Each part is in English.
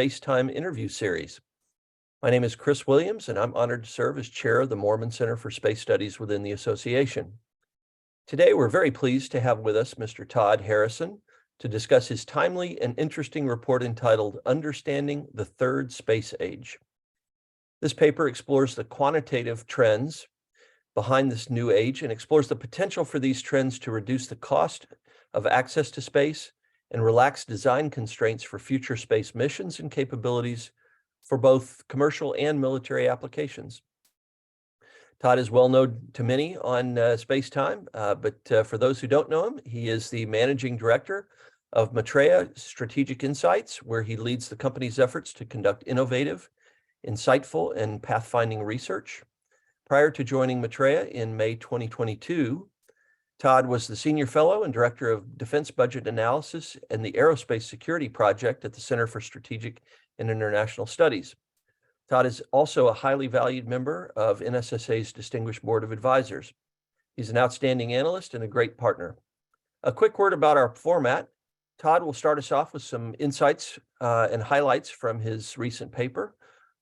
SpaceTime interview series. My name is Chris Williams, and I'm honored to serve as chair of the Mormon Center for Space Studies within the association. Today, we're very pleased to have with us Mr. Todd Harrison to discuss his timely and interesting report entitled Understanding the Third Space Age. This paper explores the quantitative trends behind this new age and explores the potential for these trends to reduce the cost of access to space and relax design constraints for future space missions and capabilities for both commercial and military applications. Todd is well known to many on SpaceTime, but for those who don't know him, he is the managing director of Maitreya Strategic Insights, where he leads the company's efforts to conduct innovative, insightful, and pathfinding research. Prior to joining Maitreya in May 2022, Todd was the Senior Fellow and Director of Defense Budget Analysis and the Aerospace Security Project at the Center for Strategic and International Studies. Todd is also a highly valued member of NSSA's Distinguished Board of Advisors. He's an outstanding analyst and a great partner. A quick word about our format. Todd will start us off with some insights and highlights from his recent paper,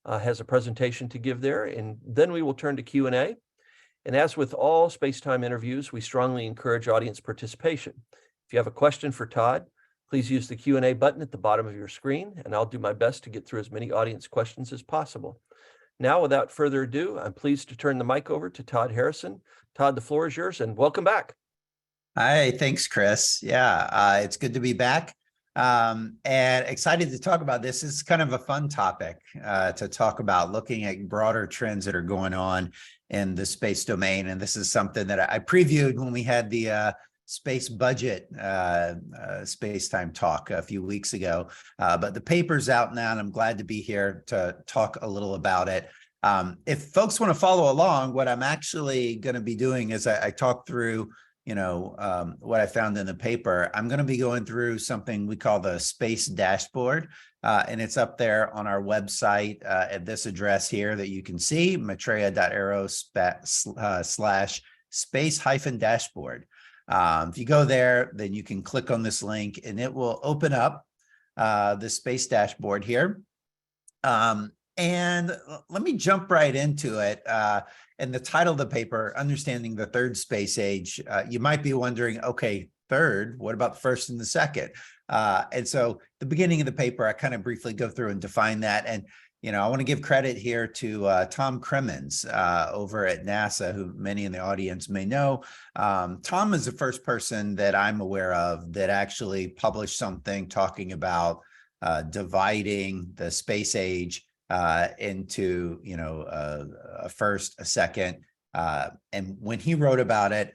has a presentation to give there, and then we will turn to Q&A. And as with all SpaceTime interviews, we strongly encourage audience participation. If you have a question for Todd, please use the Q&A button at the bottom of your screen, and I'll do my best to get through as many audience questions as possible. Now, without further ado, I'm pleased to turn the mic over to Todd Harrison. Todd, the floor is yours, and welcome back. Hi, thanks, Chris. Yeah, it's good to be back and excited to talk about this. It's kind of a fun topic to talk about, looking at broader trends that are going on in the space domain. And this is something that I previewed when we had the space budget SpaceTime talk a few weeks ago. But the paper's out now, and I'm glad to be here to talk a little about it. If folks want to follow along, what I'm actually going to be doing is I talk through what I found in the paper. I'm going to be going through something we call the space dashboard, and it's up there on our website at this address here that you can see, maitreya.aero/space-dashboard. If you go there, then you can click on this link and it will open up the space dashboard here. And let me jump right into it. And the title of the paper, Understanding the Third Space Age, you might be wondering, okay, third, what about the first and the second? And so the beginning of the paper, I kind of briefly go through and define that. And, I want to give credit here to Tom Crimmins over at NASA, who many in the audience may know. Tom is the first person that I'm aware of that actually published something talking about dividing the space age into a first, a second, and when he wrote about it,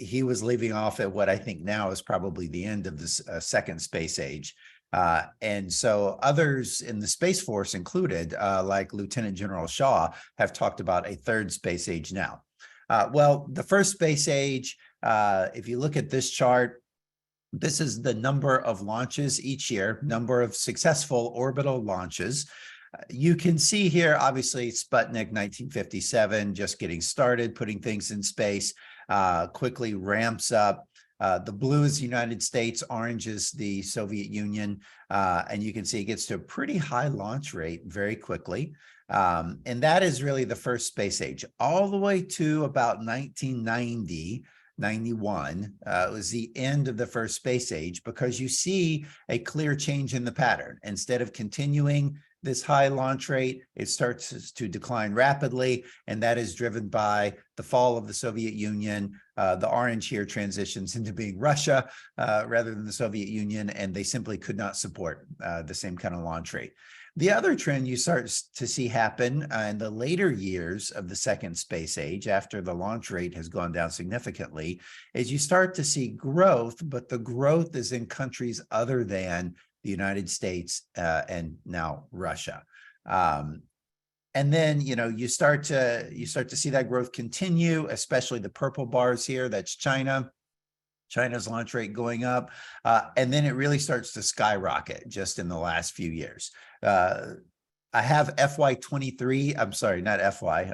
he was leaving off at what I think now is probably the end of this second space age, and so others in the Space Force included, like Lieutenant General Shaw, have talked about a third space age now. Well, the first space age, if you look at this chart, this is the number of launches each year, number of successful orbital launches. You can see here, obviously, Sputnik 1957, just getting started, putting things in space, quickly ramps up. The blue is the United States, orange is the Soviet Union, and you can see it gets to a pretty high launch rate very quickly. And that is really the first space age, all the way to about 1990. 91 was the end of the first space age, because you see a clear change in the pattern. Instead of continuing this high launch rate, it starts to decline rapidly, and that is driven by the fall of the Soviet Union. The orange here transitions into being Russia rather than the Soviet Union, and they simply could not support the same kind of launch rate. The other trend you start to see happen in the later years of the second space age, after the launch rate has gone down significantly, is you start to see growth, but the growth is in countries other than the United States and now Russia. And then, you start to see that growth continue, especially the purple bars here. That's China's launch rate going up, and then it really starts to skyrocket just in the last few years. I have FY23. I'm sorry, not FY.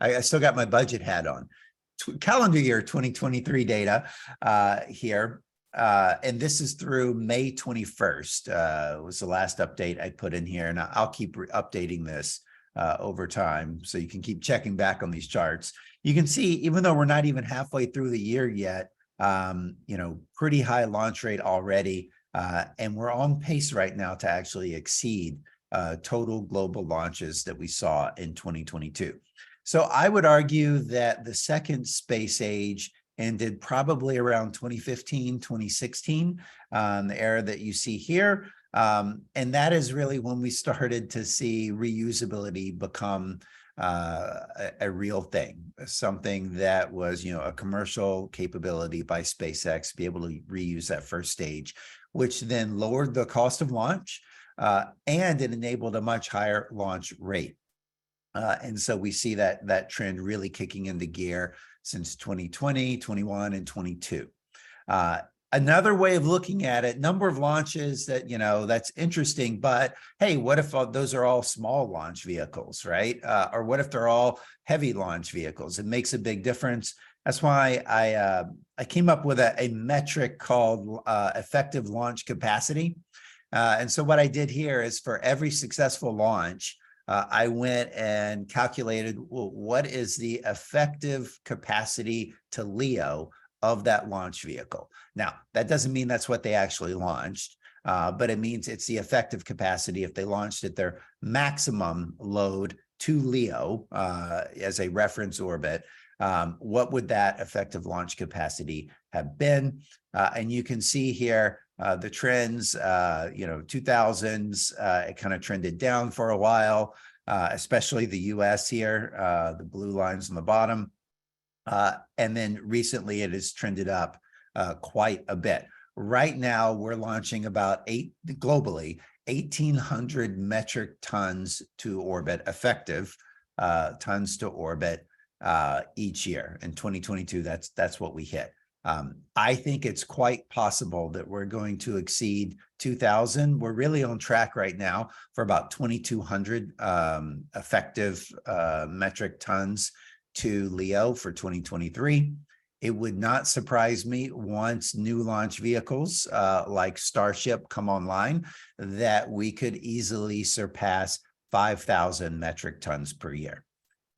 I still got my budget hat on. Calendar year 2023 data here. And this is through May 21st, was the last update I put in here. And I'll keep updating this over time, so you can keep checking back on these charts. You can see, even though we're not even halfway through the year yet, pretty high launch rate already. And we're on pace right now to actually exceed total global launches that we saw in 2022. So I would argue that the second space age ended probably around 2015, 2016, the era that you see here. And that is really when we started to see reusability become a real thing, something that was, a commercial capability by SpaceX, be able to reuse that first stage, which then lowered the cost of launch, and it enabled a much higher launch rate. And so we see that trend really kicking into gear since 2020, 21, and 22. Another way of looking at it, number of launches that, that's interesting, but hey, what if those are all small launch vehicles, right? Or what if they're all heavy launch vehicles? It makes a big difference. That's why I came up with a metric called effective launch capacity. And so what I did here is, for every successful launch, I went and calculated, well, what is the effective capacity to LEO of that launch vehicle. Now, that doesn't mean that's what they actually launched, but it means it's the effective capacity if they launched at their maximum load to LEO as a reference orbit. What would that effective launch capacity have been? And you can see here the trends, 2000s, it kind of trended down for a while, especially the US here, the blue lines on the bottom. And then recently it has trended up quite a bit. Right now, we're launching about globally, 1,800 metric tons to orbit, effective tons to orbit each year. In 2022, that's what we hit. I think it's quite possible that we're going to exceed 2,000. We're really on track right now for about 2,200 effective metric tons to LEO for 2023. It would not surprise me once new launch vehicles like Starship come online that we could easily surpass 5,000 metric tons per year.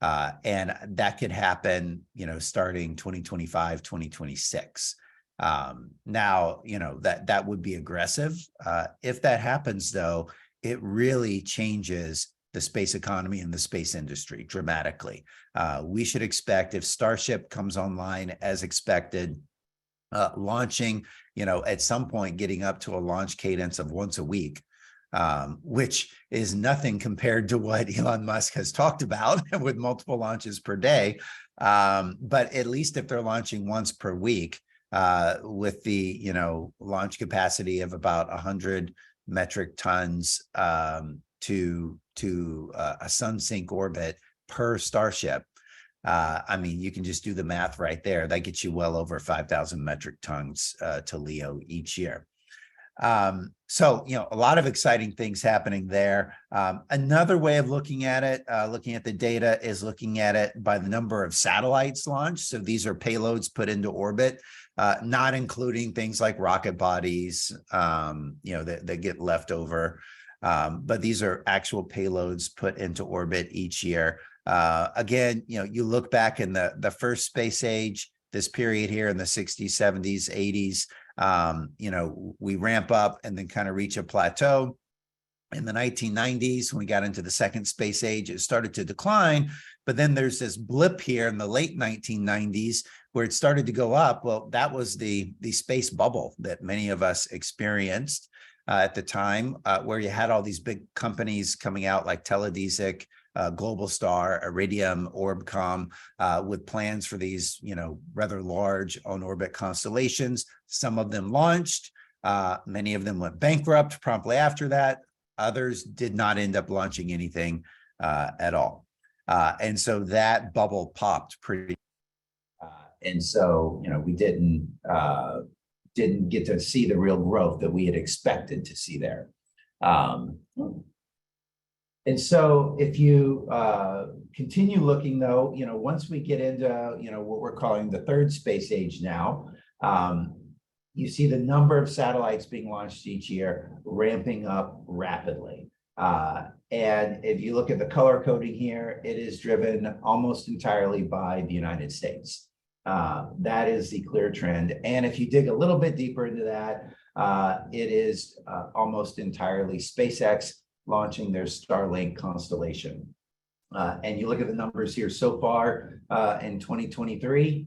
And that could happen, starting 2025, 2026. Now, that would be aggressive. If that happens, though, it really changes the space economy and the space industry dramatically. We should expect, if Starship comes online as expected, launching, at some point getting up to a launch cadence of once a week, which is nothing compared to what Elon Musk has talked about with multiple launches per day. But at least if they're launching once per week, with the, launch capacity of about 100 metric tons to a sun-sync orbit per Starship, you can just do the math right there. That gets you well over 5,000 metric tons to LEO each year. So, a lot of exciting things happening there. Another way of looking at it, looking at the data, is looking at it by the number of satellites launched. So these are payloads put into orbit, not including things like rocket bodies, that get left over. But these are actual payloads put into orbit each year. Again, you look back in the first space age, this period here in the 60s, 70s, 80s, we ramp up and then kind of reach a plateau. In the 1990s, when we got into the second space age, it started to decline. But then there's this blip here in the late 1990s where it started to go up. Well, that was the space bubble that many of us experienced at the time, where you had all these big companies coming out like Teledesic, Globalstar, Iridium, Orbcomm, with plans for these, rather large on-orbit constellations. Some of them launched. Many of them went bankrupt promptly after that. Others did not end up launching anything at all. And so that bubble popped pretty. And so, we didn't get to see the real growth that we had expected to see there. And so if you continue looking, though, once we get into, what we're calling the third space age now, you see the number of satellites being launched each year ramping up rapidly. And if you look at the color coding here, it is driven almost entirely by the United States. That is the clear trend. And if you dig a little bit deeper into that, it is almost entirely SpaceX launching their Starlink constellation. And you look at the numbers here so far in 2023,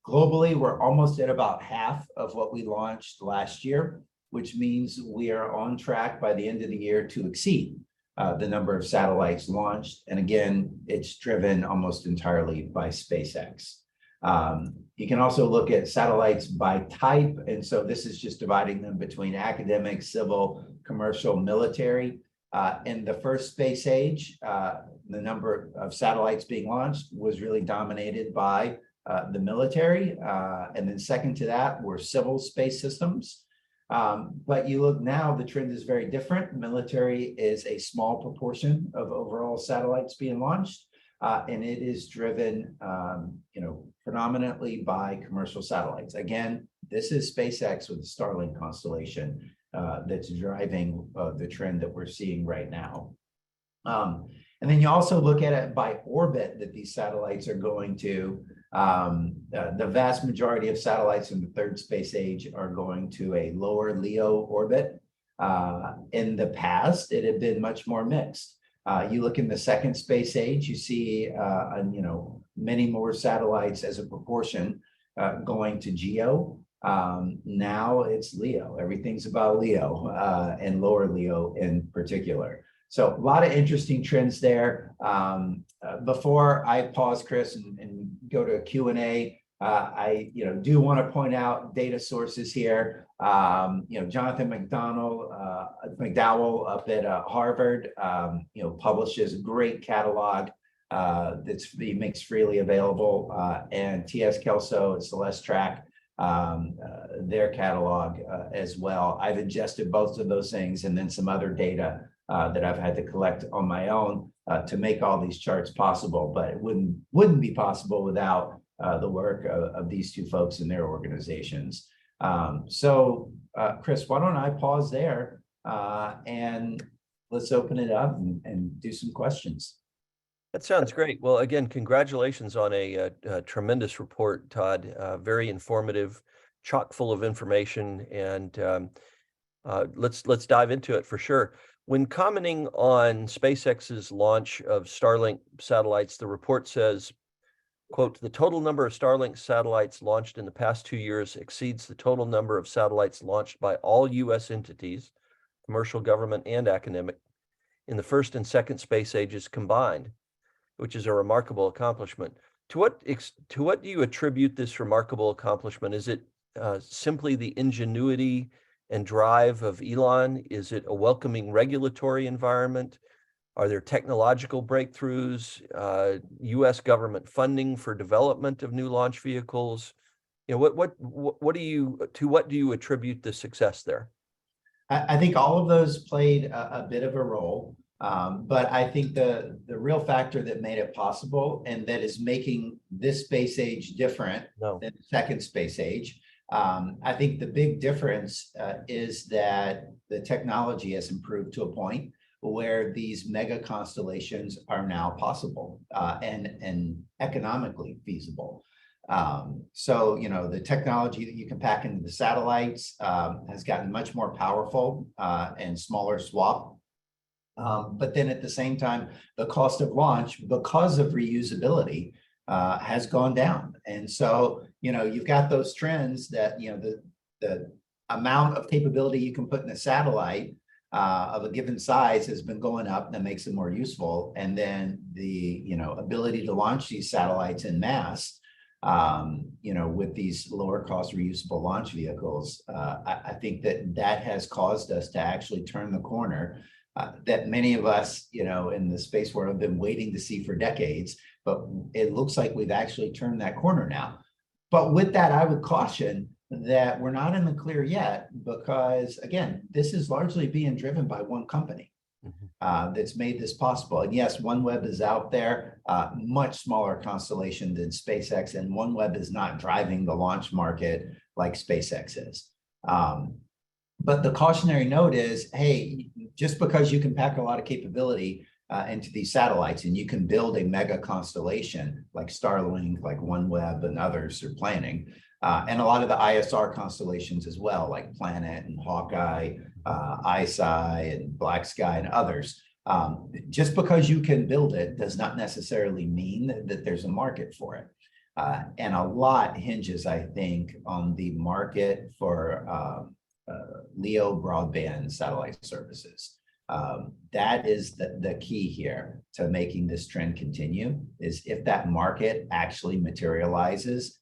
globally, we're almost at about half of what we launched last year, which means we are on track by the end of the year to exceed the number of satellites launched. And again, it's driven almost entirely by SpaceX. You can also look at satellites by type. And so this is just dividing them between academic, civil, commercial, military. In the first space age, the number of satellites being launched was really dominated by the military. And then second to that were civil space systems. But you look now, the trend is very different. Military is a small proportion of overall satellites being launched. And it is driven, predominantly by commercial satellites. Again, this is SpaceX with the Starlink constellation that's driving the trend that we're seeing right now. And then you also look at it by orbit that these satellites are going to. The vast majority of satellites in the third space age are going to a lower LEO orbit. In the past, it had been much more mixed. You look in the second space age, you see, many more satellites as a proportion going to GEO. Now it's LEO. Everything's about LEO and lower LEO in particular. So a lot of interesting trends there. Before I pause, Chris, and go to a Q&A, I do want to point out data sources here. Jonathan McDowell up at Harvard, publishes a great catalog he makes freely available, and T.S. Kelso at Celeste Track, their catalog as well. I've ingested both of those things and then some other data that I've had to collect on my own to make all these charts possible, but it wouldn't be possible without the work of these two folks and their organizations. So Chris, why don't I pause there and let's open it up and do some questions. That sounds great. Well, again, congratulations on a tremendous report, Todd. Very informative, chock full of information, and let's dive into it for sure. When commenting on SpaceX's launch of Starlink satellites, the report says, quote, "The total number of Starlink satellites launched in the past 2 years exceeds the total number of satellites launched by all U.S. entities, commercial, government, and academic, in the first and second space ages combined, which is a remarkable accomplishment." To what do you attribute this remarkable accomplishment? Is it simply the ingenuity and drive of Elon? Is it a welcoming regulatory environment? Are there technological breakthroughs, U.S. government funding for development of new launch vehicles? What do you attribute the success there? I think all of those played a bit of a role, but I think the real factor that made it possible and that is making this space age different than the second space age, I think the big difference is that the technology has improved to a point where these mega constellations are now possible and economically feasible. So, the technology that you can pack into the satellites has gotten much more powerful and smaller swap. But then at the same time, the cost of launch, because of reusability, has gone down. And so, you've got those trends that, the amount of capability you can put in a satellite of a given size has been going up, and that makes it more useful. And then the, ability to launch these satellites in mass, with these lower cost reusable launch vehicles, I think that has caused us to actually turn the corner that many of us, in the space world have been waiting to see for decades, but it looks like we've actually turned that corner now. But with that, I would caution that we're not in the clear yet, because again, this is largely being driven by one company that's made this possible. And yes, OneWeb is out there, much smaller constellation than SpaceX, and OneWeb is not driving the launch market like SpaceX is. But the cautionary note is, hey, just because you can pack a lot of capability into these satellites and you can build a mega constellation like Starlink, like OneWeb and others are planning, and a lot of the ISR constellations as well, like Planet and Hawkeye, ISI and Black Sky and others. Just because you can build it does not necessarily mean that there's a market for it. And a lot hinges, I think, on the market for LEO broadband satellite services. That is the key here to making this trend continue, is if that market actually materializes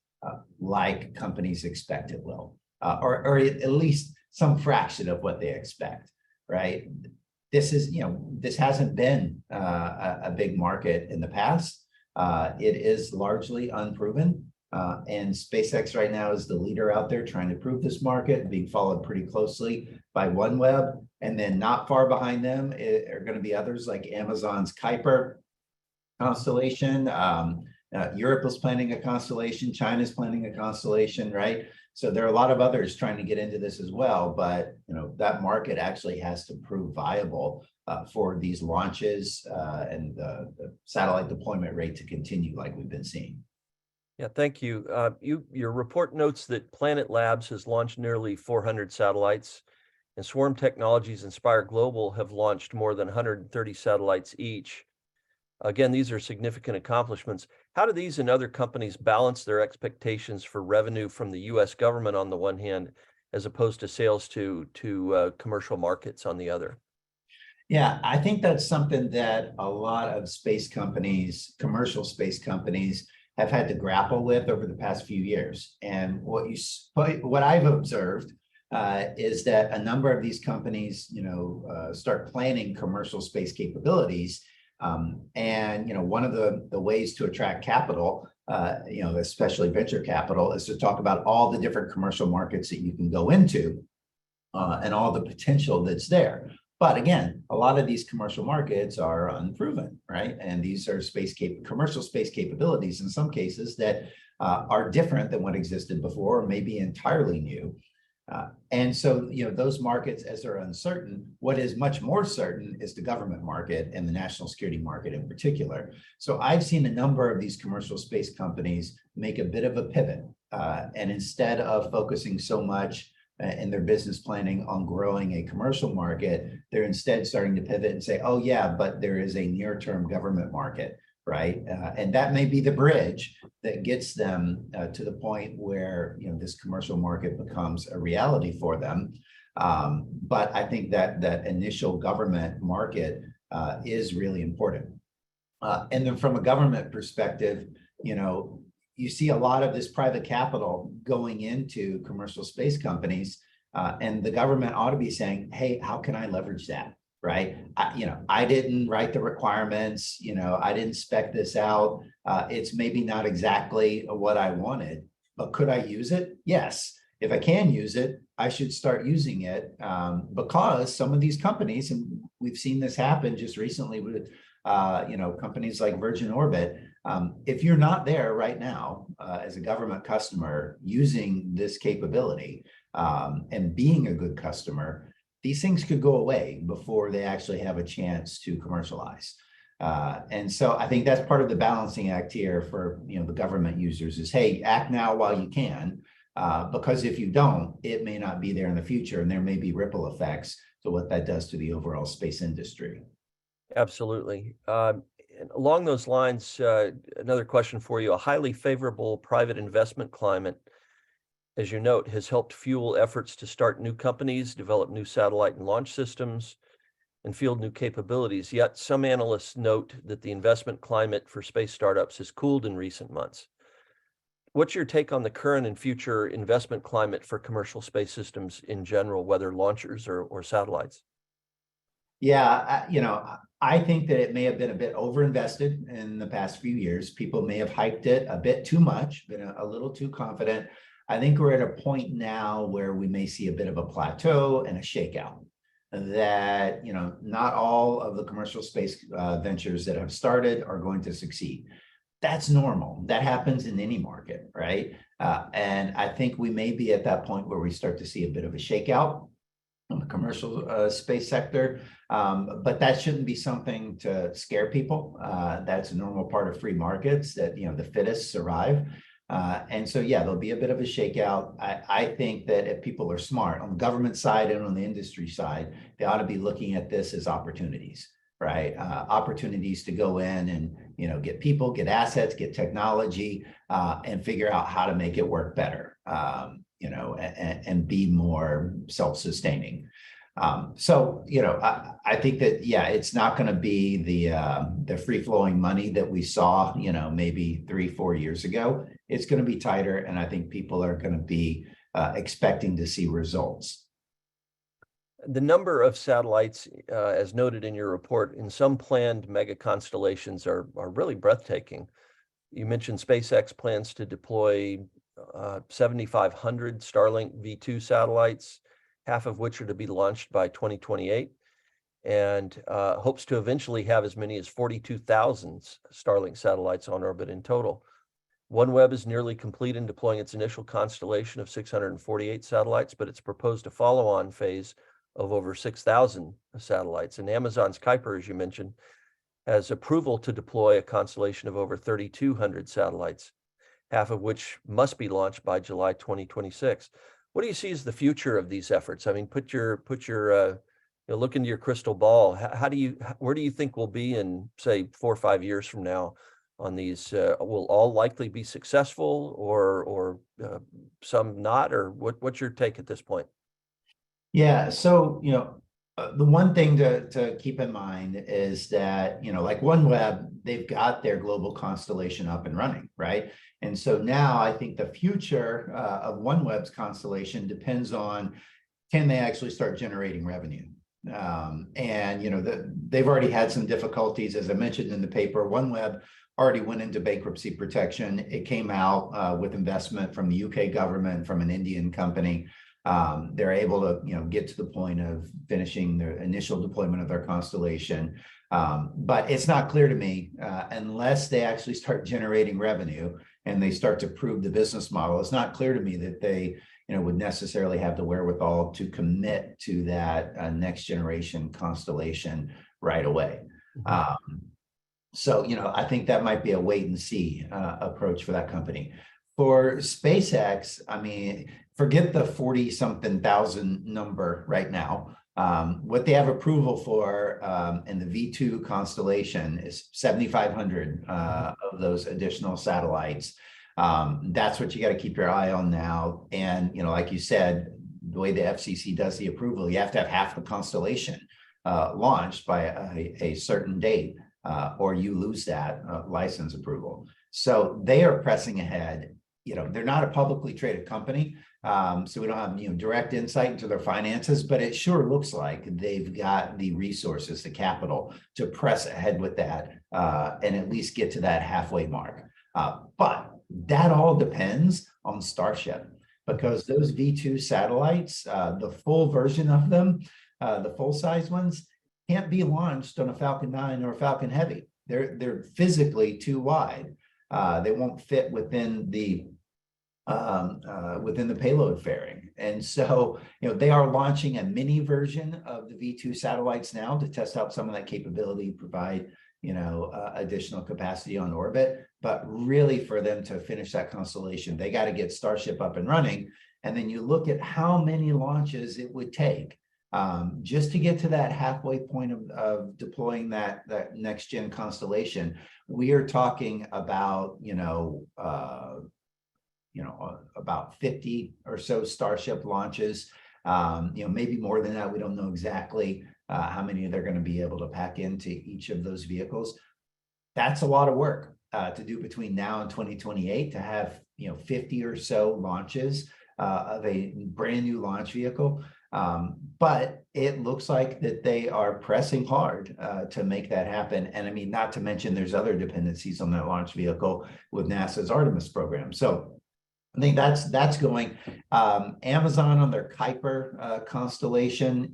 like companies expect it will, or at least some fraction of what they expect, right? This is, this hasn't been a big market in the past. It is largely unproven. And SpaceX right now is the leader out there trying to prove this market, being followed pretty closely by OneWeb. And then not far behind them are going to be others like Amazon's Kuiper constellation. Europe is planning a constellation. China's planning a constellation, right? So there are a lot of others trying to get into this as well. But that market actually has to prove viable for these launches and the satellite deployment rate to continue like we've been seeing. Yeah, thank you. Your report notes that Planet Labs has launched nearly 400 satellites, and Swarm Technologies and Spire Global have launched more than 130 satellites each. Again, these are significant accomplishments. How do these and other companies balance their expectations for revenue from the U.S. government on the one hand, as opposed to sales to commercial markets on the other? Yeah, I think that's something that a lot of space companies, commercial space companies, have had to grapple with over the past few years. And what I've observed is that a number of these companies, start planning commercial space capabilities. And one of the ways to attract capital, especially venture capital, is to talk about all the different commercial markets that you can go into and all the potential that's there. But again, a lot of these commercial markets are unproven, right? And these are commercial space capabilities in some cases that are different than what existed before, or maybe entirely new. And so, those markets, as they're uncertain, what is much more certain is the government market and the national security market in particular. So I've seen a number of these commercial space companies make a bit of a pivot. And instead of focusing so much in their business planning on growing a commercial market, they're instead starting to pivot and say, oh yeah, but there is a near-term government market, right? And that may be the bridge that gets them to the point where this commercial market becomes a reality for them. But I think that initial government market is really important. And then from a government perspective, you see a lot of this private capital going into commercial space companies, and the government ought to be saying, hey, how can I leverage that? Right? I didn't write the requirements, I didn't spec this out. It's maybe not exactly what I wanted, but could I use it? Yes. If I can use it, I should start using it because some of these companies, and we've seen this happen just recently with companies like Virgin Orbit. If you're not there right now as a government customer using this capability and being a good customer, these things could go away before they actually have a chance to commercialize. And so I think that's part of the balancing act here for the government users is, hey, act now while you can, because if you don't, it may not be there in the future, and there may be ripple effects to what that does to the overall space industry. Absolutely. And along those lines, another question for you. A highly favorable private investment climate, as you note, has helped fuel efforts to start new companies, develop new satellite and launch systems, and field new capabilities. Yet some analysts note that the investment climate for space startups has cooled in recent months. What's your take on the current and future investment climate for commercial space systems in general, whether launchers or satellites? Yeah, I think that it may have been a bit overinvested in the past few years. People may have hyped it a bit too much, been a little too confident. I think we're at a point now where we may see a bit of a plateau and a shakeout. That, not all of the commercial space ventures that have started are going to succeed. that's normal. That happens in any market, right? And I think we may be at that point where we start to see a bit of a shakeout on the commercial space sector. But that shouldn't be something to scare people. That's a normal part of free markets, that, you know, the fittest survive. And so, yeah, there'll be a bit of a shakeout. I think that if people are smart on the government side and on the industry side, they ought to be looking at this as opportunities, right? Opportunities to go in and, you know, get people, get assets, get technology, and figure out how to make it work better, you know, and be more self-sustaining. So, you know, I think that, yeah, it's not going to be the free-flowing money that we saw, you know, maybe 3-4 years ago. It's going to be tighter, and I think people are going to be expecting to see results. The number of satellites, as noted in your report, in some planned mega constellations are really breathtaking. You mentioned SpaceX plans to deploy 7,500 Starlink V2 satellites, half of which are to be launched by 2028, and hopes to eventually have as many as 42,000 Starlink satellites on orbit in total. OneWeb is nearly complete in deploying its initial constellation of 648 satellites, but it's proposed a follow-on phase of over 6,000 satellites. And Amazon's Kuiper, as you mentioned, has approval to deploy a constellation of over 3,200 satellites, half of which must be launched by July 2026. What do you see as the future of these efforts? I mean, put your you know, look into your crystal ball. Where do you think we'll be in, say, 4 or 5 years from now on these? Will all likely be successful, or some not? Or what's your take at this point? Yeah, so, you know, the one thing to keep in mind is that, you know, like OneWeb, they've got their global constellation up and running, right? And so now I think the future of OneWeb's constellation depends on, can they actually start generating revenue? And, you know, they've already had some difficulties, as I mentioned in the paper. OneWeb already went into bankruptcy protection. It came out with investment from the UK government, from an Indian company. They're able to, you know, get to the point of finishing their initial deployment of their constellation. But it's not clear to me, unless they actually start generating revenue and they start to prove the business model, it's not clear to me that they, you know, would necessarily have the wherewithal to commit to that next generation constellation right away. So, you know, I think that might be a wait and see approach for that company. For SpaceX, I mean, forget the 40-something thousand number right now. What they have approval for in the V2 constellation is 7,500 of those additional satellites. That's what you got to keep your eye on now. And, you know, like you said, the way the FCC does the approval, you have to have half the constellation launched by a certain date, or you lose that license approval. So they are pressing ahead. You know, they're not a publicly traded company, so we don't have, you know, direct insight into their finances, but it sure looks like they've got the resources, the capital to press ahead with that and at least get to that halfway mark. But that all depends on Starship, because those V2 satellites, the full version of them, the full-size ones, can't be launched on a Falcon 9 or a Falcon Heavy. They're physically too wide. They won't fit within the payload fairing. And so, you know, they are launching a mini version of the V2 satellites now to test out some of that capability, provide, you know, additional capacity on orbit. But really, for them to finish that constellation, they got to get Starship up and running. And then you look at how many launches it would take just to get to that halfway point of deploying that next gen constellation. We are talking about, about 50 or so Starship launches, maybe more than that. We don't know exactly how many they're going to be able to pack into each of those vehicles. That's a lot of work to do between now and 2028 to have, 50 or so launches of a brand new launch vehicle. But it looks like that they are pressing hard to make that happen. And I mean, not to mention there's other dependencies on that launch vehicle with NASA's Artemis program. So I think that's going. Amazon on their Kuiper constellation,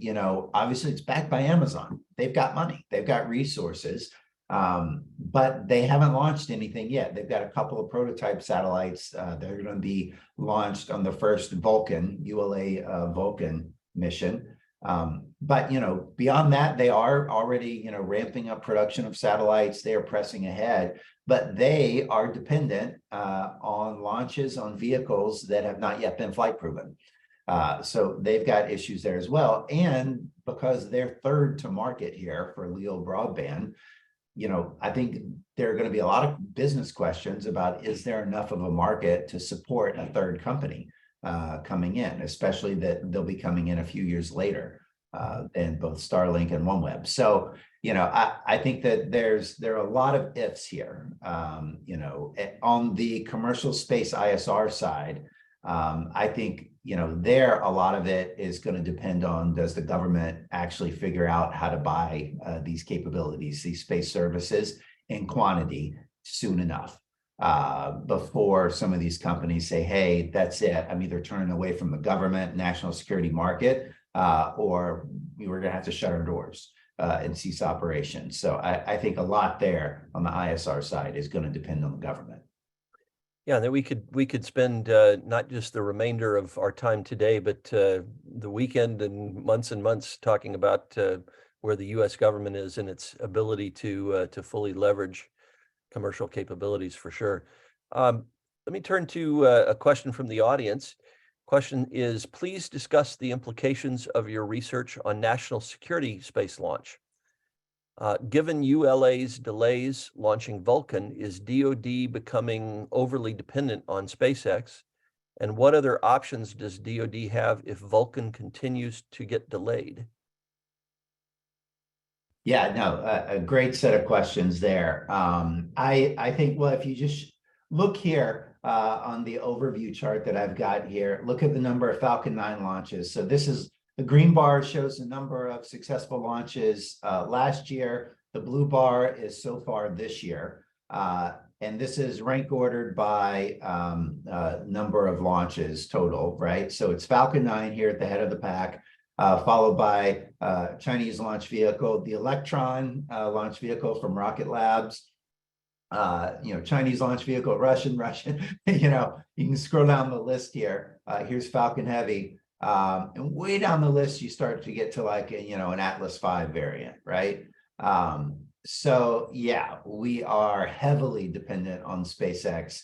obviously it's backed by Amazon. They've got money, they've got resources. But they haven't launched anything yet. They've got a couple of prototype satellites that are going to be launched on the first Vulcan, ULA Vulcan mission. But, beyond that, they are already, ramping up production of satellites. They are pressing ahead, but they are dependent on launches on vehicles that have not yet been flight proven. So they've got issues there as well. And because they're third to market here for LEO broadband, I think there are going to be a lot of business questions about, is there enough of a market to support a third company coming in, especially that they'll be coming in a few years later than both Starlink and OneWeb. So, I think that there are a lot of ifs here. On the commercial space ISR side, I think, there a lot of it is going to depend on, does the government actually figure out how to buy these capabilities, these space services in quantity soon enough before some of these companies say, hey, that's it. I'm either turning away from the government, national security market, or we're going to have to shut our doors and cease operations. So I think a lot there on the ISR side is going to depend on the government. Yeah, that we could spend not just the remainder of our time today, but the weekend and months talking about where the U.S. government is and its ability to fully leverage commercial capabilities for sure. Let me turn to a question from the audience. Question is, please discuss the implications of your research on national security space launch. Given ULA's delays launching Vulcan, is DoD becoming overly dependent on SpaceX? And what other options does DoD have if Vulcan continues to get delayed? Yeah, no, a great set of questions there. I think, well, if you just look here on the overview chart that I've got here, look at the number of Falcon 9 launches. So this is the green bar shows the number of successful launches last year. The blue bar is so far this year. And this is rank ordered by number of launches total, right? So it's Falcon 9 here at the head of the pack, followed by Chinese launch vehicle, the Electron launch vehicle from Rocket Labs, Chinese launch vehicle, Russian, you can scroll down the list here. Here's Falcon Heavy. And way down the list, you start to get to like, an Atlas V variant, right? So yeah, we are heavily dependent on SpaceX.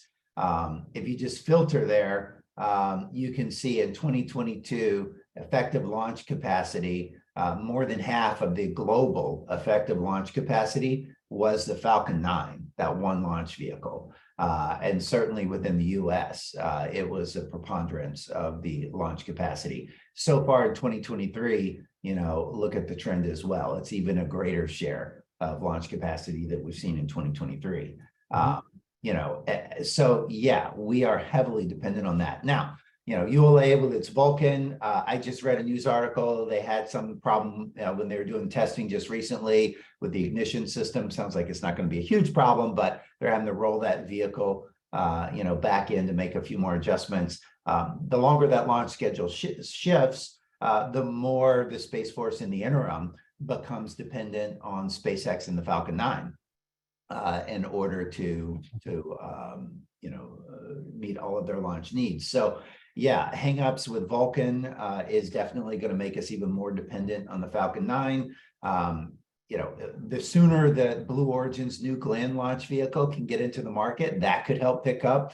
If you just filter there, you can see in 2022, effective launch capacity, more than half of the global effective launch capacity was the Falcon 9, that one launch vehicle. And certainly within the US, it was a preponderance of the launch capacity. So far in 2023, look at the trend as well. It's even a greater share of launch capacity that we've seen in 2023. So yeah, we are heavily dependent on that. Now, ULA with its Vulcan, I just read a news article. They had some problem when they were doing testing just recently with the ignition system. Sounds like it's not going to be a huge problem, but they're having to roll that vehicle, back in to make a few more adjustments. The longer that launch schedule shifts, the more the Space Force in the interim becomes dependent on SpaceX and the Falcon 9 in order to meet all of their launch needs. So yeah, hangups with Vulcan is definitely going to make us even more dependent on the Falcon 9. The sooner that Blue Origin's New Glenn launch vehicle can get into the market, that could help pick up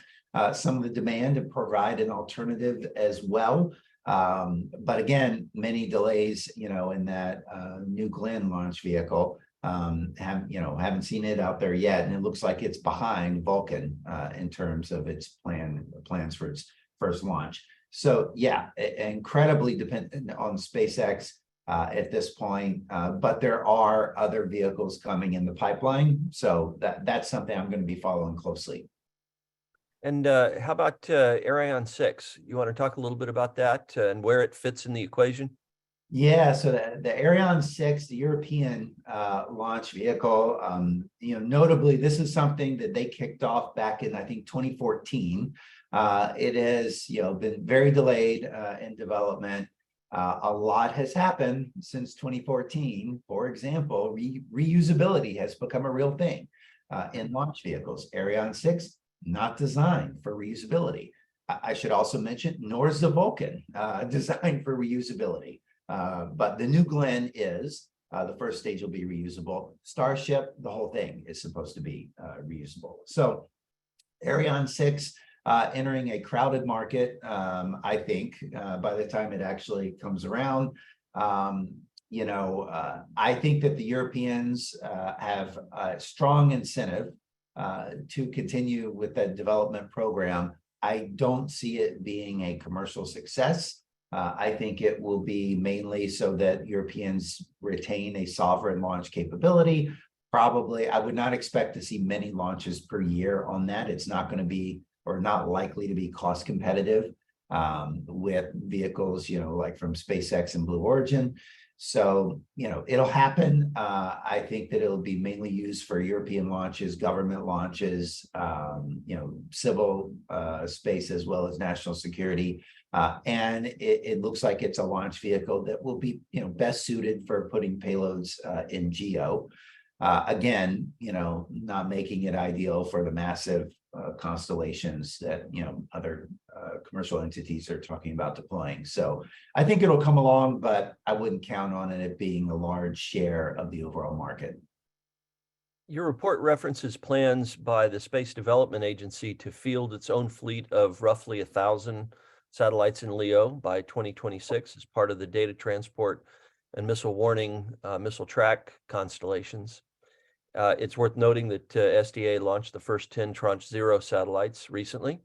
some of the demand and provide an alternative as well. But again, many delays, in that New Glenn launch vehicle. Haven't seen it out there yet, and it looks like it's behind Vulcan in terms of its plans for its first launch. So yeah, incredibly dependent on SpaceX at this point, but there are other vehicles coming in the pipeline. So that's something I'm going to be following closely. And how about Arion 6? You want to talk a little bit about that and where it fits in the equation? Yeah, so the Arion 6, the European launch vehicle, notably, this is something that they kicked off back in, I think, 2014. It has, been very delayed in development. A lot has happened since 2014. For example, reusability has become a real thing in launch vehicles. Arion 6, not designed for reusability. I should also mention, nor is the Vulcan designed for reusability. But the New Glenn is. The first stage will be reusable. Starship, the whole thing is supposed to be reusable. So Arion 6 entering a crowded market, I think, by the time it actually comes around. I think that the Europeans have a strong incentive to continue with that development program. I don't see it being a commercial success. I think it will be mainly so that Europeans retain a sovereign launch capability. Probably, I would not expect to see many launches per year on that. It's not going to be, or not likely to be, cost competitive with vehicles, like from SpaceX and Blue Origin. So, it'll happen. I think that it'll be mainly used for European launches, government launches, civil space, as well as national security. And it looks like it's a launch vehicle that will be, best suited for putting payloads in GEO. Again, not making it ideal for the massive constellations that, other commercial entities are talking about deploying. So I think it'll come along, but I wouldn't count on it being a large share of the overall market. Your report references plans by the Space Development Agency to field its own fleet of roughly 1,000 satellites in LEO by 2026 as part of the data transport and missile warning, missile track constellations. It's worth noting that SDA launched the first 10 Tranche 0 satellites recently.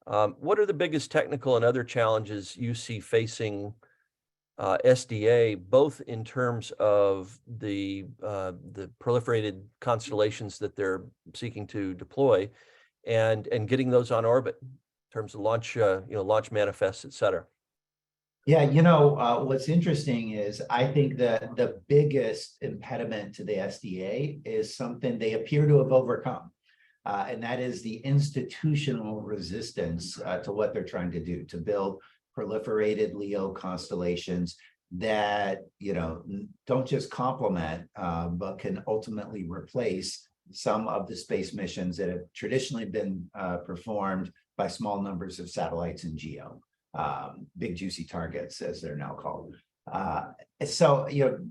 What are the biggest technical and other challenges you see facing SDA, both in terms of the proliferated constellations that they're seeking to deploy, and getting those on orbit in terms of launch, launch manifests, et cetera? Yeah, what's interesting is I think that the biggest impediment to the SDA is something they appear to have overcome. And that is the institutional resistance to what they're trying to do, to build proliferated LEO constellations that, don't just complement, but can ultimately replace some of the space missions that have traditionally been performed by small numbers of satellites in GEO. Big juicy targets, as they're now called. So,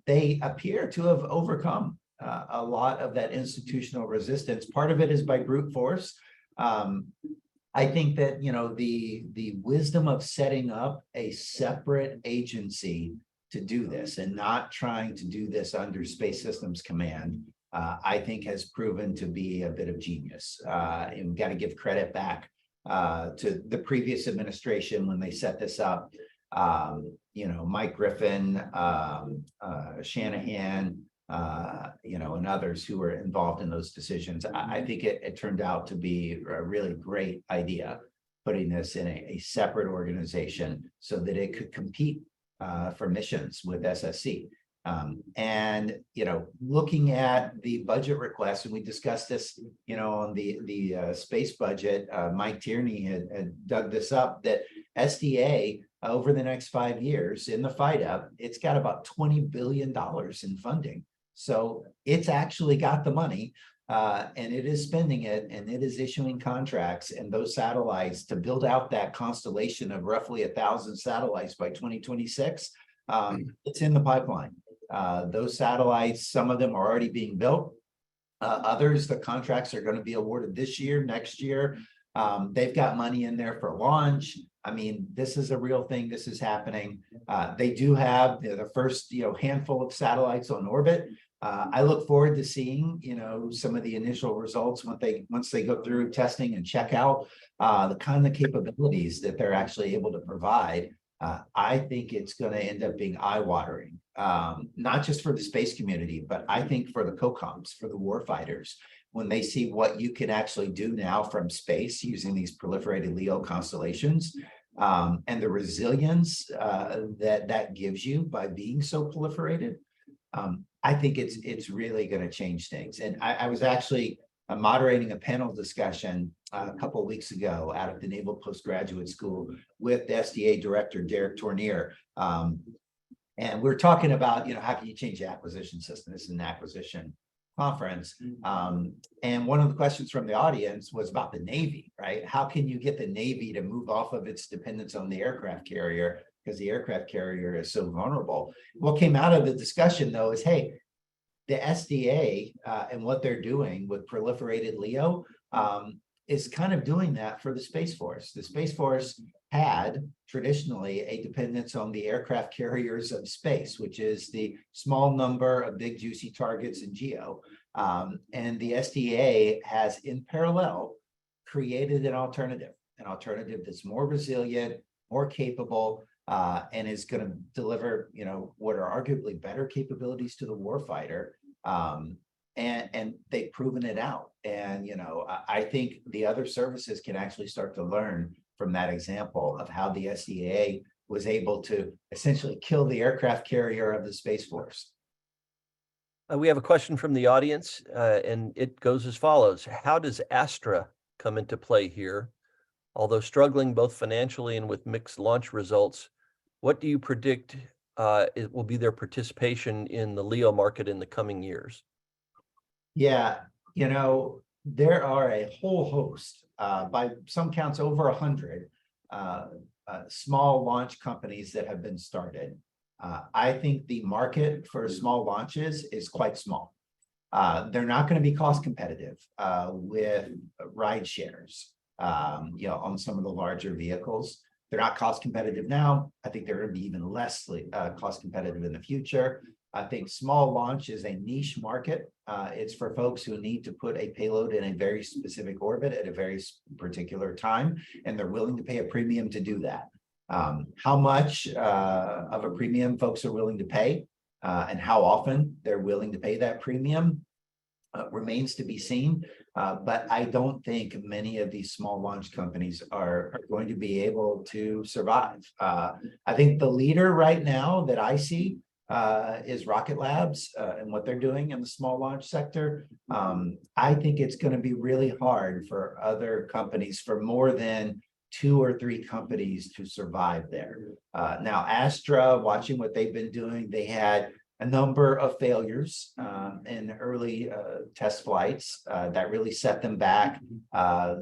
they appear to have overcome a lot of that institutional resistance. Part of it is by brute force. I think that, the wisdom of setting up a separate agency to do this and not trying to do this under Space Systems Command, I think has proven to be a bit of genius. And we've got to give credit back to the previous administration when they set this up. Mike Griffin, Shanahan, and others who were involved in those decisions. I think it turned out to be a really great idea, putting this in a separate organization so that it could compete for missions with SSC. And looking at the budget request, and we discussed this, on the space budget, Mike Tierney had dug this up, that SDA over the next 5 years in the fight up, it's got about $20 billion in funding. So it's actually got the money, and it is spending it, and it is issuing contracts and those satellites to build out that constellation of roughly 1,000 satellites by 2026. It's in the pipeline. Those satellites, some of them are already being built. Others, the contracts are going to be awarded this year, next year. They've got money in there for launch. I mean, this is a real thing. This is happening. They do have the first, handful of satellites on orbit. I look forward to seeing, some of the initial results once they go through testing and check out the kind of capabilities that they're actually able to provide. I think it's going to end up being eye-watering, not just for the space community, but I think for the COCOMs, for the warfighters, when they see what you can actually do now from space using these proliferated LEO constellations, and the resilience that gives you by being so proliferated. I think it's really going to change things. And I was actually moderating a panel discussion a couple of weeks ago out of the Naval Postgraduate School with the SDA Director, Derek Tournier. And we're talking about, how can you change the acquisition system? This is an acquisition conference. And one of the questions from the audience was about the Navy, right? How can you get the Navy to move off of its dependence on the aircraft carrier, because the aircraft carrier is so vulnerable? What came out of the discussion, though, is, hey, the SDA and what they're doing with proliferated LEO is kind of doing that for the Space Force. The Space Force had traditionally a dependence on the aircraft carriers of space, which is the small number of big juicy targets in GEO. And the SDA has in parallel created an alternative that's more resilient, more capable, and is going to deliver, what are arguably better capabilities to the warfighter. And they've proven it out. And, I think the other services can actually start to learn from that example of how the SDA was able to essentially kill the aircraft carrier of the Space Force. We have a question from the audience, and it goes as follows. How does Astra come into play here? Although struggling both financially and with mixed launch results, what do you predict it will be their participation in the LEO market in the coming years? Yeah, there are a whole host, by some counts over 100 small launch companies that have been started. I think the market for small launches is quite small. They're not going to be cost competitive with ride shares, on some of the larger vehicles. They're not cost competitive now. I think they're going to be even less cost competitive in the future. I think small launch is a niche market. It's for folks who need to put a payload in a very specific orbit at a very particular time, and they're willing to pay a premium to do that. How much of a premium folks are willing to pay and how often they're willing to pay that premium remains to be seen. But I don't think many of these small launch companies are going to be able to survive. I think the leader right now that I see is Rocket Labs and what they're doing in the small launch sector. I think it's going to be really hard for other companies, for more than 2 or 3 companies to survive there. Now, Astra, watching what they've been doing, they had a number of failures in early test flights that really set them back.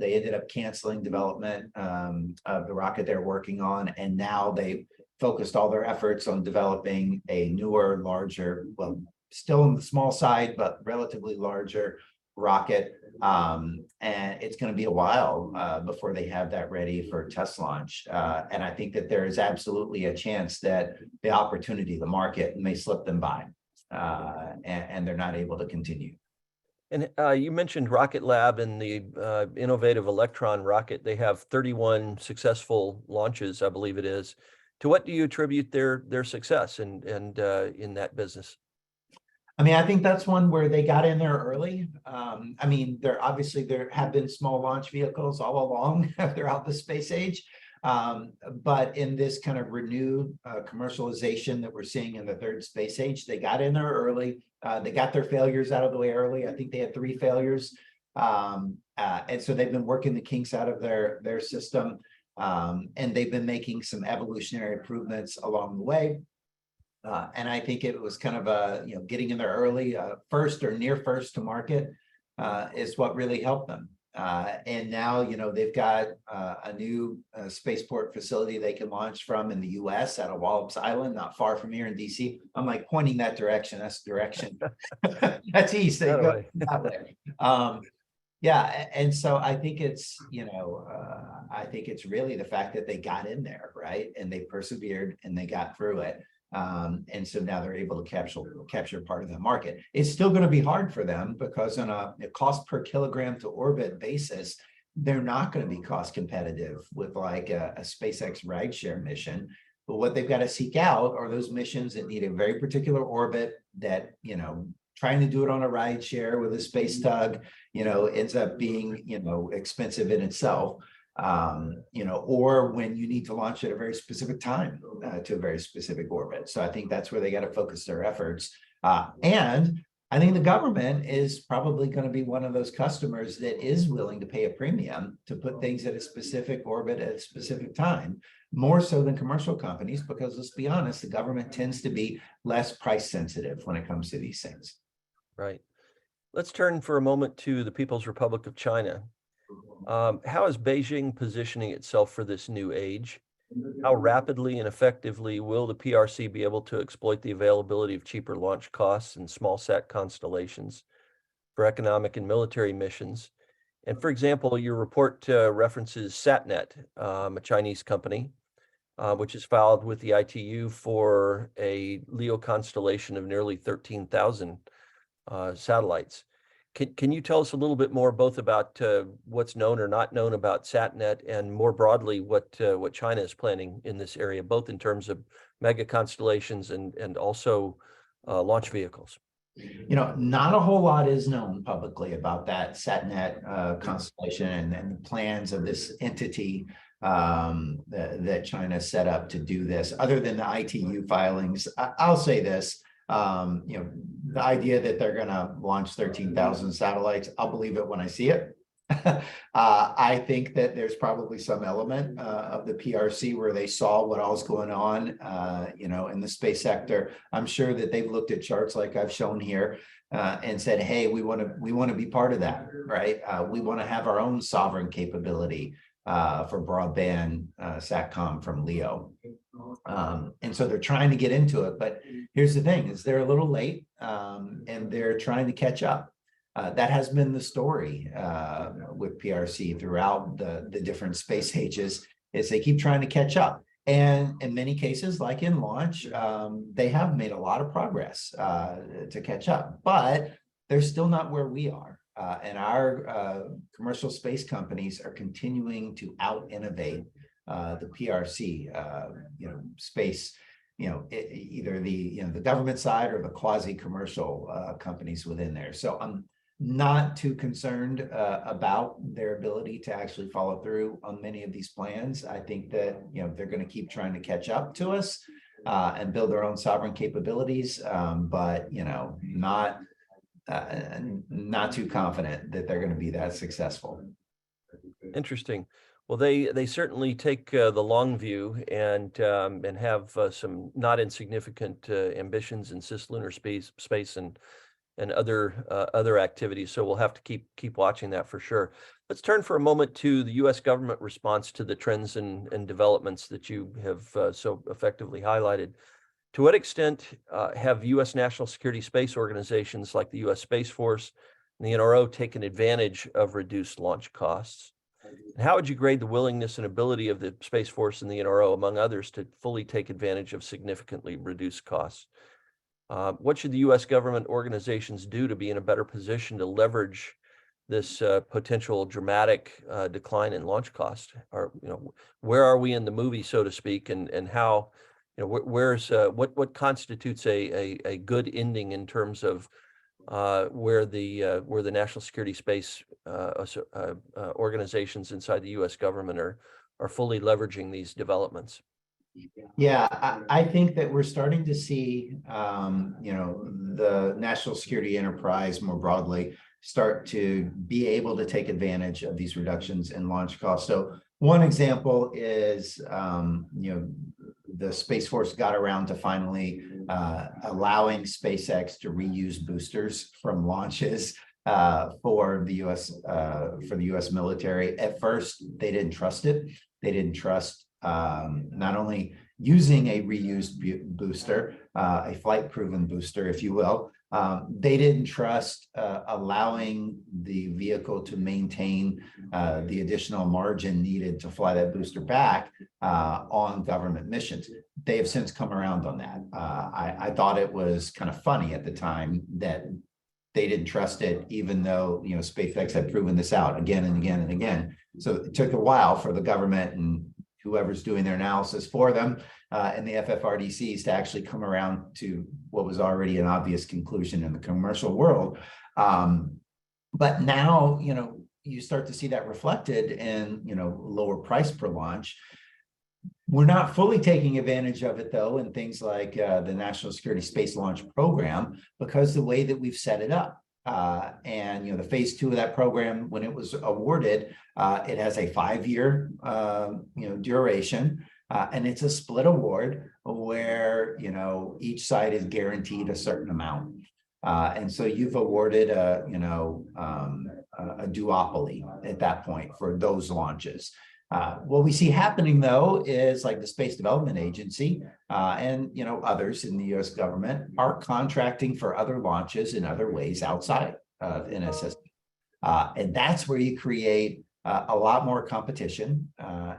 They ended up canceling development of the rocket they're working on, and now they've focused all their efforts on developing a newer, larger, well, still on the small side, but relatively larger rocket. And it's going to be a while before they have that ready for test launch. And I think that there is absolutely a chance that the opportunity, the market may slip them by and they're not able to continue. And you mentioned Rocket Lab and the innovative Electron rocket. They have 31 successful launches, I believe it is. To what do you attribute their success and in that business? I mean, I think that's one where they got in there early. I mean, there have been small launch vehicles all along throughout the space age. But in this kind of renewed commercialization that we're seeing in the third space age, they got in there early. They got their failures out of the way early. I think they had 3 failures. And so they've been working the kinks out of their system. And they've been making some evolutionary improvements along the way. And I think it was kind of getting in there early, first or near first to market is what really helped them. And now, they've got a new spaceport facility they can launch from in the US out of Wallops Island, not far from here in DC. I'm like pointing that direction. That's the direction. That's east. They go that way. Yeah, and so I think it's, I think it's really the fact that they got in there, right? And they persevered and they got through it. And so now they're able to capture part of the market. It's still going to be hard for them because on a cost per kilogram to orbit basis, they're not going to be cost competitive with like a SpaceX rideshare mission. But what they've got to seek out are those missions that need a very particular orbit that, trying to do it on a ride share with a space tug, ends up being, expensive in itself. Or when you need to launch at a very specific time to a very specific orbit. So I think that's where they got to focus their efforts. And I think the government is probably going to be one of those customers that is willing to pay a premium to put things at a specific orbit at a specific time, more so than commercial companies, because let's be honest, the government tends to be less price sensitive when it comes to these things. Right. Let's turn for a moment to the People's Republic of China. How is Beijing positioning itself for this new age? How rapidly and effectively will the PRC be able to exploit the availability of cheaper launch costs and small sat constellations for economic and military missions? And for example, your report references SatNet, a Chinese company, which is filed with the ITU for a LEO constellation of nearly 13,000 satellites. Can you tell us a little bit more both about what's known or not known about SatNet, and more broadly what China is planning in this area, both in terms of mega constellations and also launch vehicles? You know, not a whole lot is known publicly about that SatNet constellation and the plans of this entity that China set up to do this, other than the ITU filings. I'll say this. You know, the idea that they're going to launch 13,000 satellites, I'll believe it when I see it. I think that there's probably some element of the PRC where they saw what all was going on, you know, in the space sector. I'm sure that they've looked at charts like I've shown here and said, hey, we want to be part of that, right? We want to have our own sovereign capability for broadband SATCOM from LEO. And so they're trying to get into it, but here's the thing: is they're a little late, and they're trying to catch up. That has been the story with PRC throughout the different space ages, is they keep trying to catch up. And in many cases, like in launch, they have made a lot of progress to catch up, but they're still not where we are. And our commercial space companies are continuing to out-innovate the PRC, you know, space, you know, either the government side or the quasi-commercial companies within there. So I'm not too concerned about their ability to actually follow through on many of these plans. I think that, you know, they're going to keep trying to catch up to us and build their own sovereign capabilities, but, you know, not too confident that they're going to be that successful. Interesting. Well, they certainly take the long view and have some not insignificant ambitions in cislunar space and other activities. So we'll have to keep watching that for sure. Let's turn for a moment to the U.S. government response to the trends and developments that you have so effectively highlighted. To what extent have U.S. national security space organizations like the U.S. Space Force and the NRO taken advantage of reduced launch costs? And how would you grade the willingness and ability of the Space Force and the NRO, among others, to fully take advantage of significantly reduced costs? What should the U.S. government organizations do to be in a better position to leverage this potential dramatic decline in launch cost? Or, you know, where are we in the movie, so to speak, and how, you know, what constitutes a good ending in terms of where the national security space organizations inside the U.S. government are fully leveraging these developments? Yeah, I think that we're starting to see, you know, the national security enterprise more broadly start to be able to take advantage of these reductions in launch costs. So one example is, you know, the Space Force got around to finally allowing SpaceX to reuse boosters from launches for the U.S. military. At first, they didn't trust it. They didn't trust not only using a reused booster, a flight-proven booster, if you will. They didn't trust allowing the vehicle to maintain the additional margin needed to fly that booster back on government missions. They have since come around on that. I thought it was kind of funny at the time that they didn't trust it, even though, you know, SpaceX had proven this out again and again and again. So it took a while for the government and whoever's doing their analysis for them and the FFRDCs to actually come around to what was already an obvious conclusion in the commercial world. But now, you know, you start to see that reflected in, you know, lower price per launch. We're not fully taking advantage of it, though, in things like the National Security Space Launch Program, because the way that we've set it up. And the phase 2 of that program, when it was awarded, it has a 5-year duration, and it's a split award where each side is guaranteed a certain amount. And so you've awarded a duopoly at that point for those launches. What we see happening, though, is like the Space Development Agency and others in the U.S. government are contracting for other launches in other ways outside of NSS. And that's where you create a lot more competition.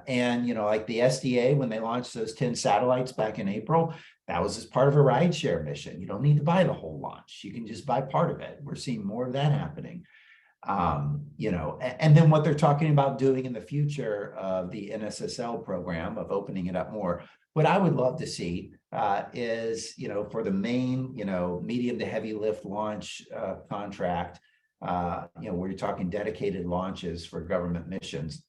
And like the SDA, when they launched those 10 satellites back in April, that was as part of a rideshare mission. You don't need to buy the whole launch. You can just buy part of it. We're seeing more of that happening. And then what they're talking about doing in the future of the NSSL program of opening it up more. What I would love to see is, for the main, medium to heavy lift launch contract, where you're talking dedicated launches for government missions.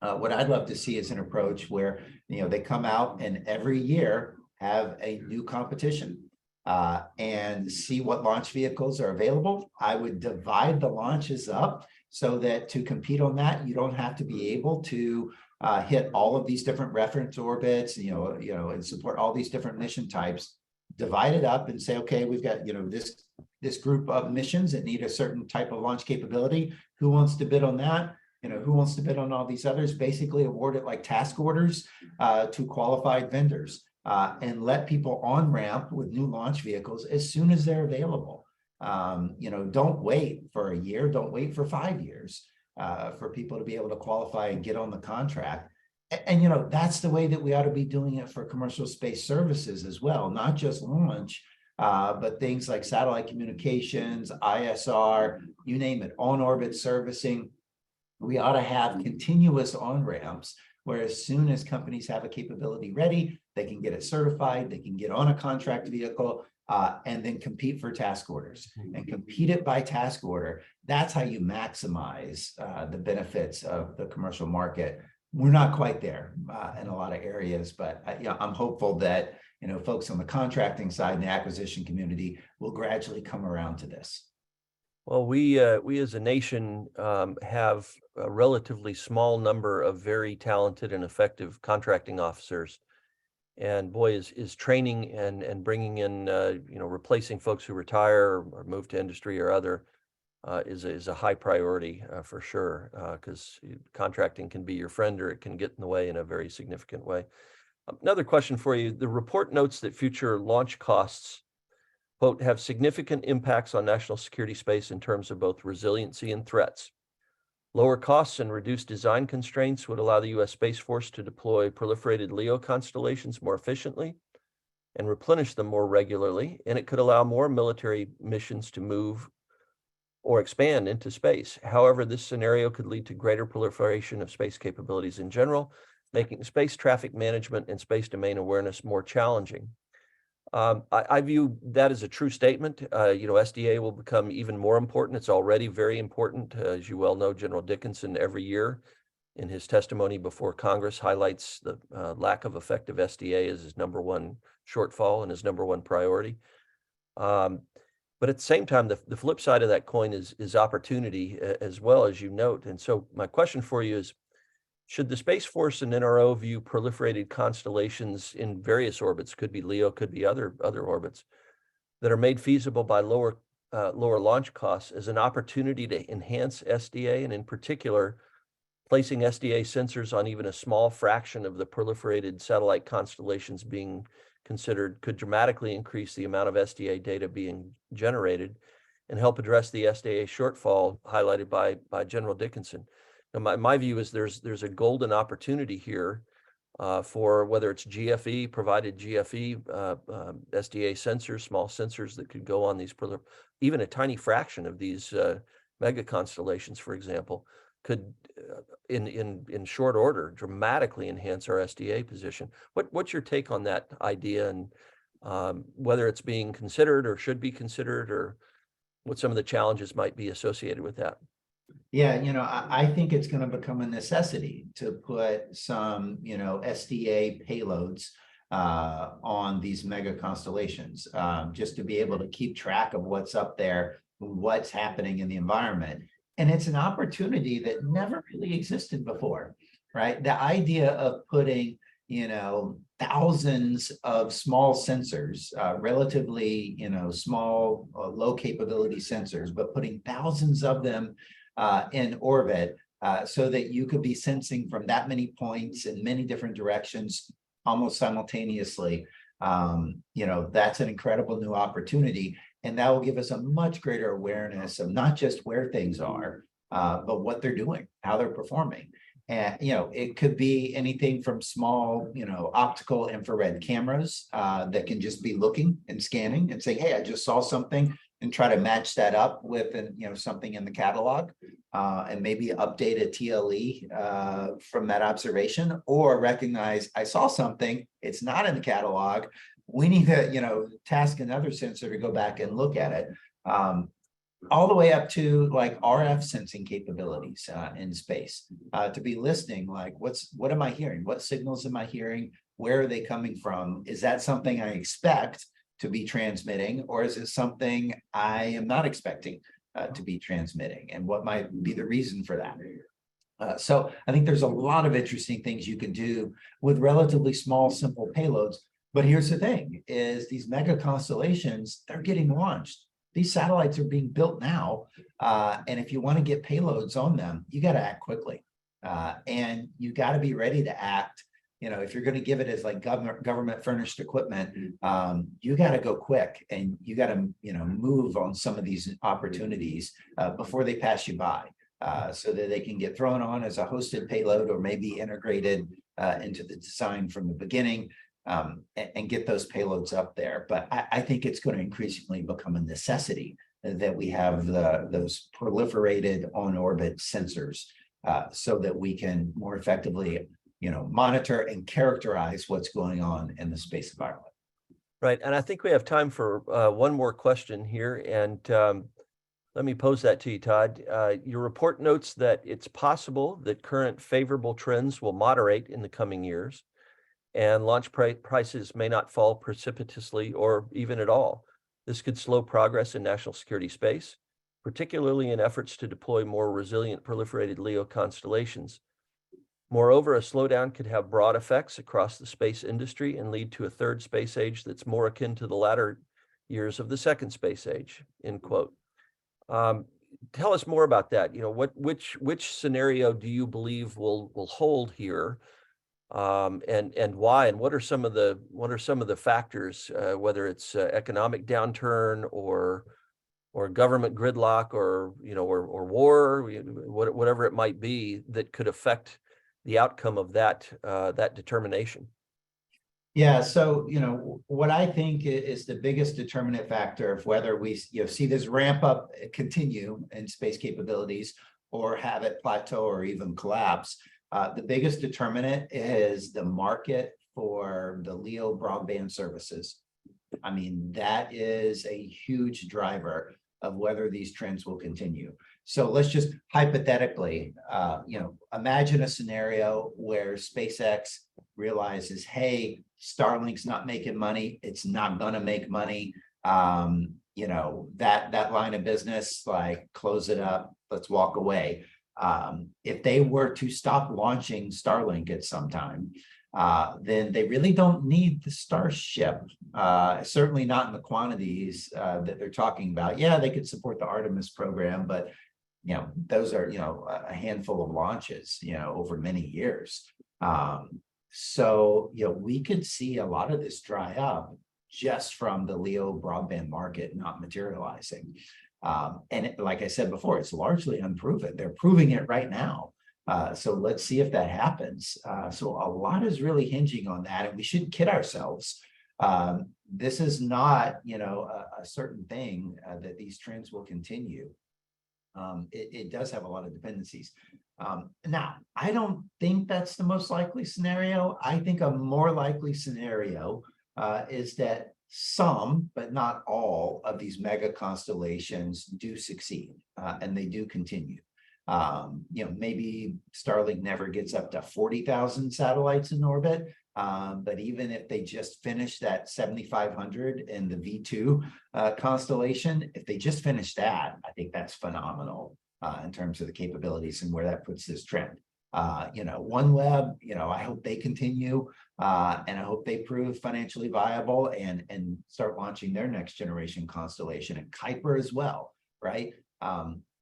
What I'd love to see is an approach where, they come out and every year have a new competition. And see what launch vehicles are available. I would divide the launches up so that to compete on that, you don't have to be able to hit all of these different reference orbits, and support all these different mission types. Divide it up and say, okay, we've got this group of missions that need a certain type of launch capability. Who wants to bid on that? Who wants to bid on all these others? Basically award it like task orders to qualified vendors. And let people on ramp with new launch vehicles as soon as they're available. Don't wait for a year, don't wait for 5 years for people to be able to qualify and get on the contract. And that's the way that we ought to be doing it for commercial space services as well, not just launch, but things like satellite communications, ISR, you name it, on-orbit servicing. We ought to have continuous on-ramps where as soon as companies have a capability ready, they can get it certified, they can get on a contract vehicle, and then compete for task orders and compete it by task order. That's how you maximize the benefits of the commercial market. We're not quite there in a lot of areas, but I'm hopeful that folks on the contracting side and the acquisition community will gradually come around to this. Well, we as a nation have a relatively small number of very talented and effective contracting officers, and boy, is training and bringing in replacing folks who retire or move to industry or other is a high priority for sure, because contracting can be your friend or it can get in the way in a very significant way. Another question for you: the report notes that future launch costs, quote, have significant impacts on national security space in terms of both resiliency and threats. Lower costs and reduced design constraints would allow the U.S. Space Force to deploy proliferated LEO constellations more efficiently and replenish them more regularly, and it could allow more military missions to move or expand into space. However, this scenario could lead to greater proliferation of space capabilities in general, making space traffic management and space domain awareness more challenging. I view that as a true statement. SDA will become even more important. It's already very important. As you well know, General Dickinson every year in his testimony before Congress highlights the lack of effective SDA as his #1 shortfall and his #1 priority. But at the same time, the flip side of that coin is opportunity as well, as you note. And so my question for you is, should the Space Force and NRO view proliferated constellations in various orbits, could be LEO, could be other orbits, that are made feasible by lower launch costs as an opportunity to enhance SDA, and in particular, placing SDA sensors on even a small fraction of the proliferated satellite constellations being considered could dramatically increase the amount of SDA data being generated and help address the SDA shortfall highlighted by General Dickinson? Now, my view is there's a golden opportunity here for whether it's GFE, provided GFE, SDA sensors, small sensors that could go on these, even a tiny fraction of these mega constellations, for example, could in short order dramatically enhance our SDA position. What's your take on that idea, and whether it's being considered or should be considered, or what some of the challenges might be associated with that? Yeah, I think it's going to become a necessity to put some, SDA payloads on these mega constellations, just to be able to keep track of what's up there, what's happening in the environment. And it's an opportunity that never really existed before, right? The idea of putting, thousands of small sensors, relatively, small, low capability sensors, but putting thousands of them in orbit, so that you could be sensing from that many points in many different directions almost simultaneously. That's an incredible new opportunity. And that will give us a much greater awareness of not just where things are, but what they're doing, how they're performing. And, it could be anything from small, optical infrared cameras that can just be looking and scanning and say, hey, I just saw something, and try to match that up with, something in the catalog, and maybe update a TLE from that observation, or recognize I saw something, it's not in the catalog. We need to, task another sensor to go back and look at it. All the way up to like RF sensing capabilities in space, to be listening, like what am I hearing? What signals am I hearing? Where are they coming from? Is that something I expect to be transmitting, or is it something I am not expecting to be transmitting? And what might be the reason for that? So I think there's a lot of interesting things you can do with relatively small, simple payloads. But here's the thing, is these mega constellations, they're getting launched. These satellites are being built now. And if you want to get payloads on them, you got to act quickly. And you got to be ready to act. If you're going to give it as like government furnished equipment, you got to go quick, and you got to, move on some of these opportunities before they pass you by, so that they can get thrown on as a hosted payload, or maybe integrated into the design from the beginning, and get those payloads up there. But I think it's going to increasingly become a necessity that we have those proliferated on-orbit sensors, so that we can more effectively monitor and characterize what's going on in the space environment. Right. And I think we have time for one more question here. And let me pose that to you, Todd. Your report notes that it's possible that current favorable trends will moderate in the coming years, and launch prices may not fall precipitously or even at all. This could slow progress in national security space, particularly in efforts to deploy more resilient proliferated LEO constellations. Moreover, a slowdown could have broad effects across the space industry and lead to a third space age that's more akin to the latter years of the second space age, end quote. Tell us more about that. Which scenario do you believe will hold here, and why? And what are some of the factors, whether it's economic downturn or government gridlock, or war, whatever it might be, that could affect the outcome of that determination? Yeah, so what I think is the biggest determinant factor of whether we see this ramp up continue in space capabilities, or have it plateau or even collapse. The biggest determinant is the market for the LEO broadband services. I mean, that is a huge driver of whether these trends will continue. So let's just hypothetically, imagine a scenario where SpaceX realizes, hey, Starlink's not making money. It's not going to make money. That line of business, like, close it up. Let's walk away. If they were to stop launching Starlink at some time, then they really don't need the Starship, certainly not in the quantities that they're talking about. Yeah, they could support the Artemis program, but those are a handful of launches over many years. So we could see a lot of this dry up just from the LEO broadband market not materializing. And like I said before, it's largely unproven. They're proving it right now. So let's see if that happens. So a lot is really hinging on that, and we shouldn't kid ourselves. This is not, a certain thing that these trends will continue. It does have a lot of dependencies. Now, I don't think that's the most likely scenario. I think a more likely scenario is that some, but not all, of these mega constellations do succeed, and they do continue. Maybe Starlink never gets up to 40,000 satellites in orbit. But even if they just finish that 7,500 in the V2 constellation, if they just finish that, I think that's phenomenal in terms of the capabilities and where that puts this trend. OneWeb, I hope they continue and I hope they prove financially viable and start launching their next generation constellation, and Kuiper as well, right?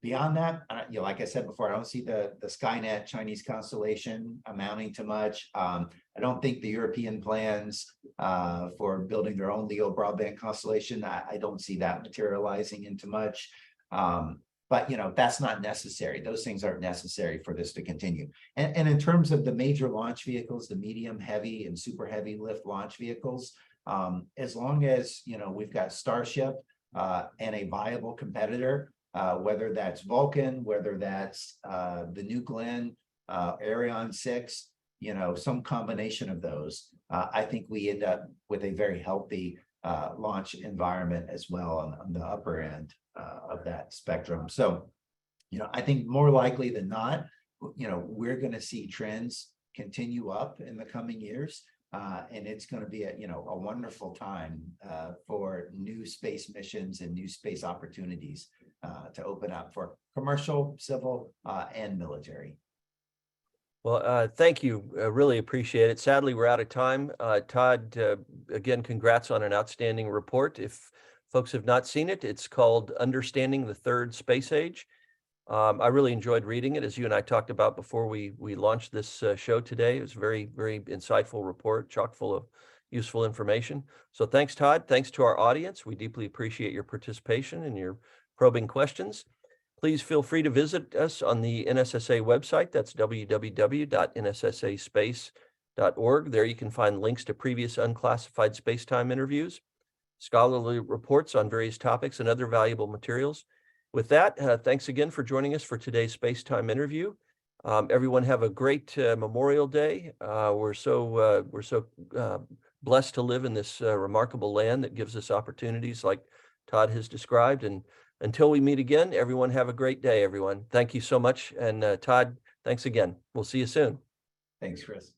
Beyond that, like I said before, I don't see the Skynet Chinese constellation amounting to much. I don't think the European plans for building their own LEO broadband constellation, I don't see that materializing into much. But that's not necessary. Those things aren't necessary for this to continue. And in terms of the major launch vehicles, the medium, heavy, and super heavy lift launch vehicles, as long as we've got Starship and a viable competitor, whether that's Vulcan, whether that's the New Glenn, Arion 6, some combination of those, I think we end up with a very healthy launch environment as well on the upper end of that spectrum. So, I think more likely than not, we're going to see trends continue up in the coming years. And it's going to be a wonderful time for new space missions and new space opportunities to open up for commercial, civil, and military. Well, thank you. Really appreciate it. Sadly, we're out of time. Todd, again, congrats on an outstanding report. If folks have not seen it, it's called Understanding the Third Space Age. I really enjoyed reading it, as you and I talked about before we launched this show today. It was a very, very insightful report, chock full of useful information. So thanks, Todd. Thanks to our audience. We deeply appreciate your participation and your probing questions. Please feel free to visit us on the NSSA website. That's www.nssaspace.org. There you can find links to previous unclassified SpaceTime interviews, scholarly reports on various topics, and other valuable materials. With that, thanks again for joining us for today's SpaceTime interview. Everyone have a great Memorial Day. We're so blessed to live in this remarkable land that gives us opportunities like Todd has described. And until we meet again, everyone have a great day, everyone. Thank you so much. And Todd, thanks again. We'll see you soon. Thanks, Chris.